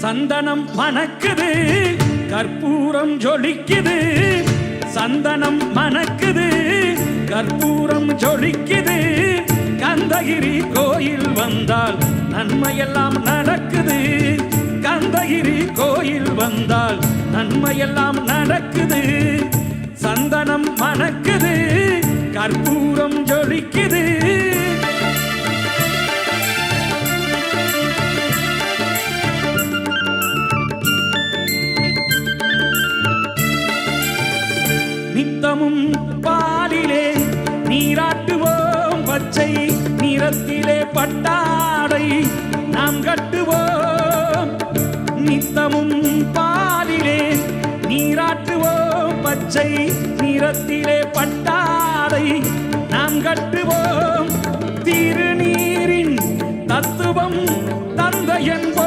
சந்தனம் மணக்குது, கற்பூரம் ஜொலிக்குது. சந்தனம் மணக்குது, கற்பூரம் ஜொலிக்குது. கந்தகிரி கோயில் வந்தால் நன்மையெல்லாம் நடக்குது. கந்தகிரி கோயில் வந்தால் நன்மையெல்லாம் நடக்குது. சந்தனம் மணக்குது, கற்பூரம் ஜொலிக்குது. நித்தமும் பாலிலே நீராட்டுவோம், பச்சை நிறத்திலே பட்டாடை நாம் கட்டுவோம். நித்தமும் பாலிலே நீராட்டுவோம், பச்சை நிறத்திலே பட்டாடை நாம் கட்டுவோம். திருநீரின் தத்துவம் தந்தை என்போம்.